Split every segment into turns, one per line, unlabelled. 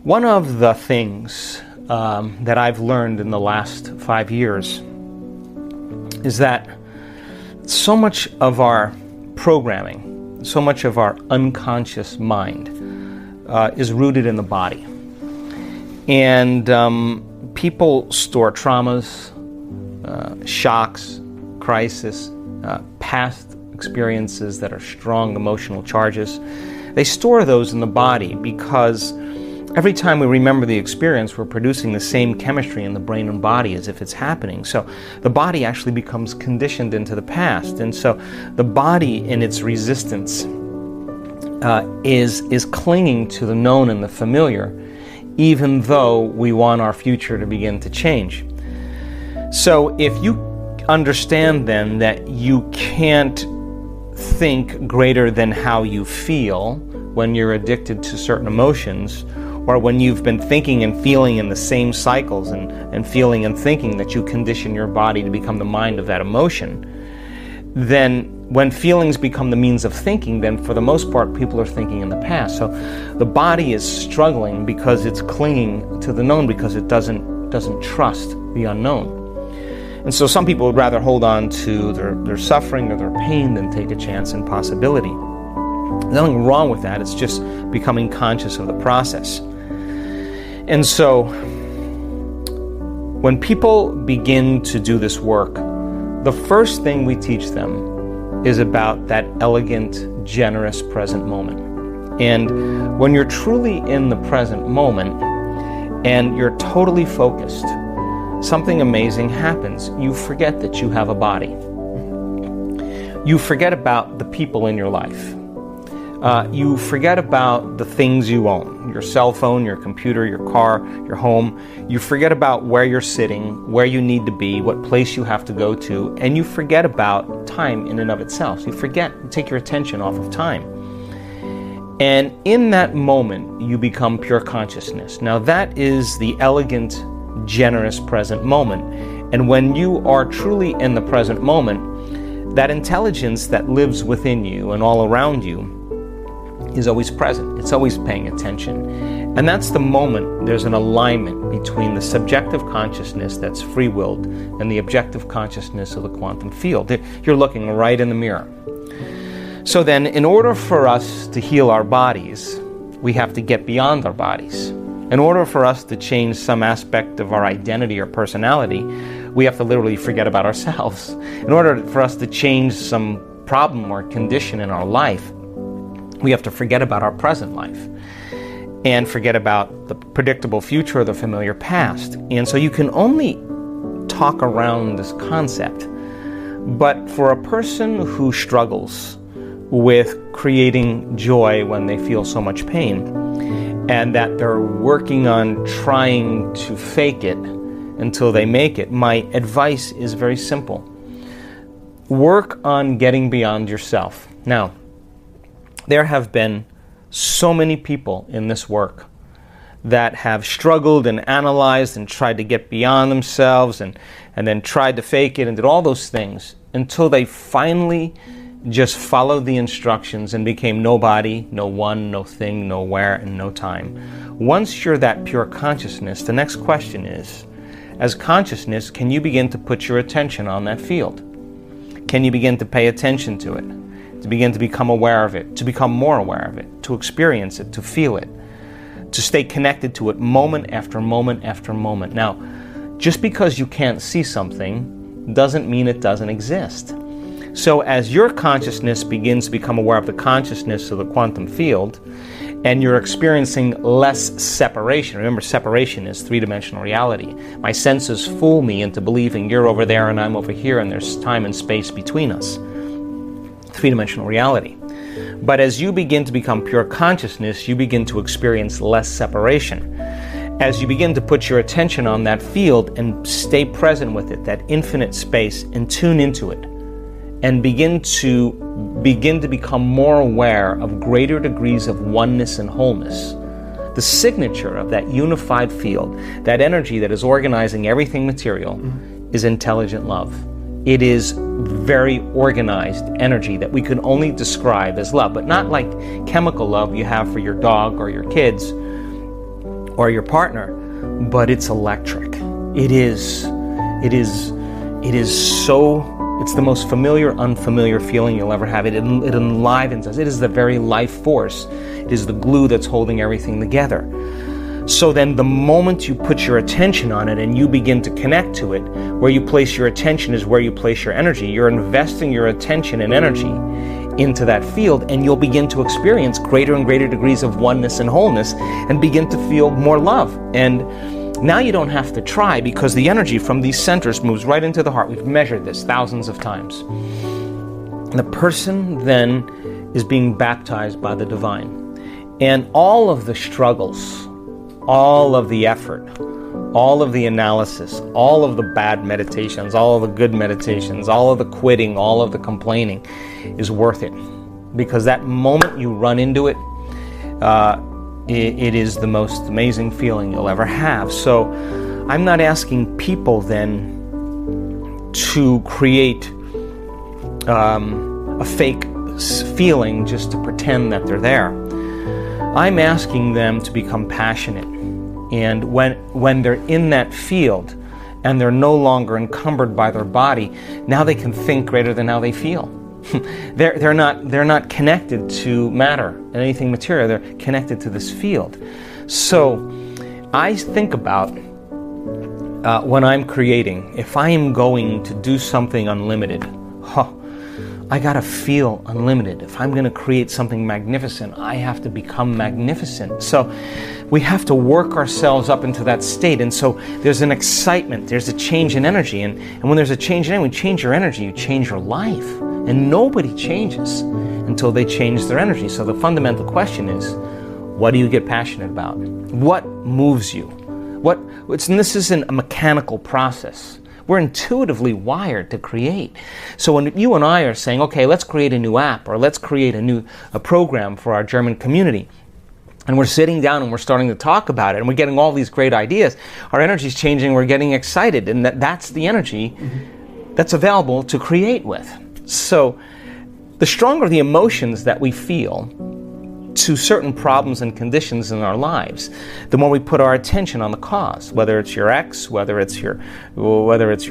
One of the things that I've learned in the last 5 years is that so much of our programming, so much of our unconscious mind is rooted in the body. And people store traumas, shocks, crisis, past experiences that are strong emotional charges. They store those in the body because every time we remember the experience, we're producing the same chemistry in the brain and body as if it's happening. So the body actually becomes conditioned into the past. And so the body in its resistance is clinging to the known and the familiar, even though we want our future to begin to change. So if you understand then that you can't think greater than how you feel when you're addicted to certain emotions, or when you've been thinking and feeling in the same cycles and feeling and thinking that you condition your body to become the mind of that emotion, then when feelings become the means of thinking, then for the most part people are thinking in the past. So the body is struggling because it's clinging to the known, because it doesn't trust the unknown. And so some people would rather hold on to their suffering or their pain than take a chance in possibility. There's nothing wrong with that. It's just becoming conscious of the process. And so when people begin to do this work, the first thing we teach them is about that elegant, generous present moment. And when you're truly in the present moment and you're totally focused, something amazing happens. You forget that you have a body. You forget about the people in your life. You forget about the things you own, your cell phone, your computer, your car, your home. You forget about where you're sitting, where you need to be, what place you have to go to, and you forget about time in and of itself. You take your attention off of time. And in that moment, you become pure consciousness. Now that is the elegant, generous present moment. And when you are truly in the present moment, that intelligence that lives within you and all around you is always present. It's always paying attention. And that's the moment there's an alignment between the subjective consciousness that's free-willed and the objective consciousness of the quantum field. You're looking right in the mirror. So then, in order for us to heal our bodies, we have to get beyond our bodies. In order for us to change some aspect of our identity or personality, we have to literally forget about ourselves. In order for us to change some problem or condition in our life, we have to forget about our present life and forget about the predictable future or the familiar past. And so you can only talk around this concept. But for a person who struggles with creating joy when they feel so much pain, and that they're working on trying to fake it until they make it, my advice is very simple. Work on getting beyond yourself. Now, there have been so many people in this work that have struggled and analyzed and tried to get beyond themselves and then tried to fake it and did all those things until they finally just followed the instructions and became nobody, no one, no thing, nowhere, and no time. Once you're that pure consciousness, the next question is, as consciousness, can you begin to put your attention on that field? Can you begin to pay attention to it? To begin to become aware of it, to become more aware of it, to experience it, to feel it, to stay connected to it moment after moment after moment. Now, just because you can't see something doesn't mean it doesn't exist. So as your consciousness begins to become aware of the consciousness of the quantum field, and you're experiencing less separation. Remember, separation is three-dimensional reality. My senses fool me into believing you're over there and I'm over here and there's time and space between us. Three-dimensional reality. But as you begin to become pure consciousness, you begin to experience less separation. As you begin to put your attention on that field and stay present with it, that infinite space, and tune into it, and begin to become more aware of greater degrees of oneness and wholeness. The signature of that unified field, that energy that is organizing everything material, is intelligent love. It is very organized energy that we can only describe as love, but not like chemical love you have for your dog or your kids, or your partner, but it's electric. It is so, it's the most familiar, unfamiliar feeling you'll ever have. It enlivens us. It is the very life force. It is the glue that's holding everything together. So then the moment you put your attention on it and you begin to connect to it, where you place your attention is where you place your energy. You're investing your attention and energy into that field, and you'll begin to experience greater and greater degrees of oneness and wholeness and begin to feel more love. And now you don't have to try, because the energy from these centers moves right into the heart. We've measured this thousands of times. And the person then is being baptized by the divine. And all of the struggles, all of the effort, all of the analysis, all of the bad meditations, all of the good meditations, all of the quitting, all of the complaining is worth it. Because that moment you run into it, it is the most amazing feeling you'll ever have. So I'm not asking people then to create a fake feeling just to pretend that they're there. I'm asking them to become passionate. And when they're in that field and they're no longer encumbered by their body, now they can think greater than how they feel. They're not connected to matter and anything material. They're connected to this field. So I think about when I'm creating, if I am going to do something unlimited, I gotta feel unlimited. If I'm gonna create something magnificent, I have to become magnificent. So we have to work ourselves up into that state. And so there's an excitement, there's a change in energy. And when there's a change in energy, when you change your energy, you change your life. And nobody changes until they change their energy. So the fundamental question is, what do you get passionate about? What moves you? And this isn't a mechanical process. We're intuitively wired to create. So when you and I are saying, okay, let's create a new app, or let's create a program for our German community, and we're sitting down and we're starting to talk about it, and we're getting all these great ideas, our energy's changing, we're getting excited, and that's the energy that's available to create with. So the stronger the emotions that we feel to certain problems and conditions in our lives, the more we put our attention on the cause, whether it's your ex, whether it's your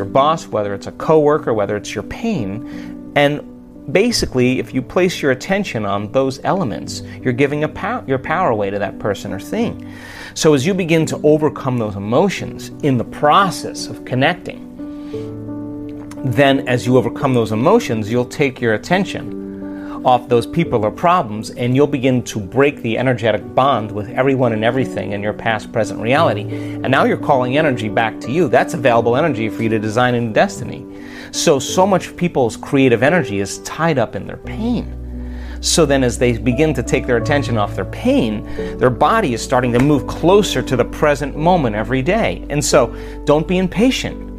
boss, whether it's a coworker, whether it's your pain. And basically, if you place your attention on those elements, you're giving your power away to that person or thing. So as you begin to overcome those emotions in the process of connecting, then as you overcome those emotions, you'll take your attention off those people or problems, and you'll begin to break the energetic bond with everyone and everything in your past, present reality. And now you're calling energy back to you. That's available energy for you to design a new destiny. So much people's creative energy is tied up in their pain. So then as they begin to take their attention off their pain, their body is starting to move closer to the present moment every day. And so don't be impatient.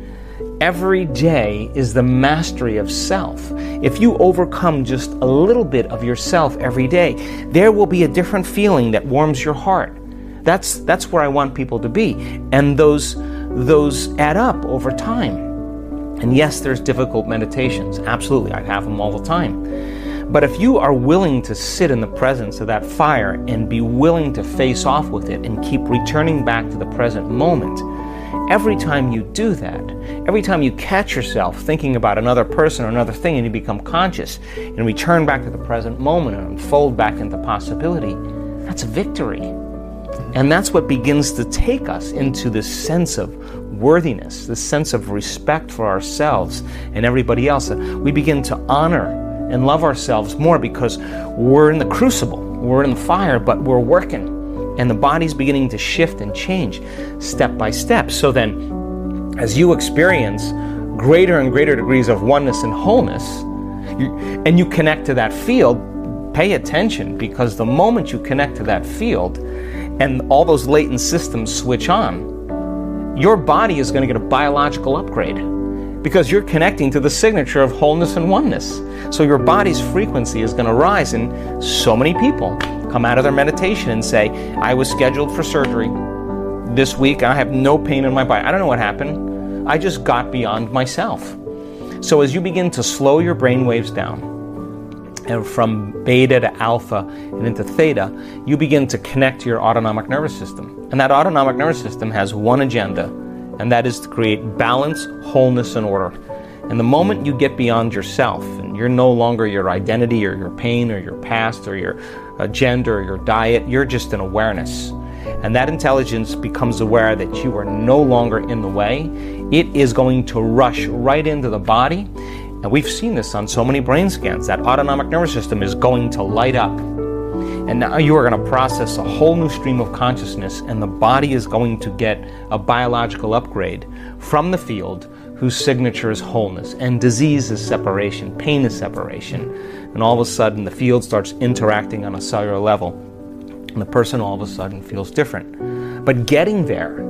Every day is the mastery of self. If you overcome just a little bit of yourself every day, there will be a different feeling that warms your heart. That's where I want people to be. And those add up over time. And yes, there's difficult meditations. Absolutely, I have them all the time. But if you are willing to sit in the presence of that fire and be willing to face off with it and keep returning back to the present moment, every time you do that, every time you catch yourself thinking about another person or another thing and you become conscious and return back to the present moment and unfold back into possibility, that's a victory. And that's what begins to take us into this sense of worthiness, this sense of respect for ourselves and everybody else. We begin to honor and love ourselves more because we're in the crucible, we're in the fire, but we're working. And the body's beginning to shift and change step by step. So then, as you experience greater and greater degrees of oneness and wholeness, and you connect to that field, pay attention, because the moment you connect to that field and all those latent systems switch on, your body is going to get a biological upgrade because you're connecting to the signature of wholeness and oneness. So your body's frequency is going to rise, and so many people come out of their meditation and say, I was scheduled for surgery this week, I have no pain in my body. I don't know what happened. I just got beyond myself. So as you begin to slow your brain waves down and from beta to alpha and into theta, you begin to connect to your autonomic nervous system. And that autonomic nervous system has one agenda, and that is to create balance, wholeness, and order. And the moment you get beyond yourself, and you're no longer your identity or your pain or your past or your gender or your diet, you're just an awareness. And that intelligence becomes aware that you are no longer in the way. It is going to rush right into the body. And we've seen this on so many brain scans. That autonomic nervous system is going to light up. And now you are going to process a whole new stream of consciousness, and the body is going to get a biological upgrade from the field whose signature is wholeness, and disease is separation, pain is separation. And all of a sudden the field starts interacting on a cellular level, and the person all of a sudden feels different. But getting there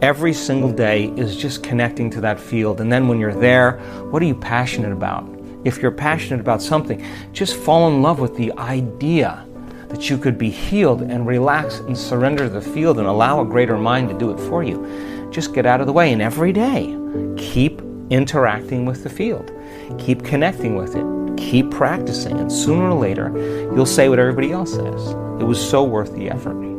every single day is just connecting to that field. And then when you're there, what are you passionate about? If you're passionate about something, just fall in love with the idea that you could be healed and relax and surrender to the field and allow a greater mind to do it for you. Just get out of the way, and every day, keep interacting with the field. Keep connecting with it. Keep practicing, and sooner or later, you'll say what everybody else says. It was so worth the effort.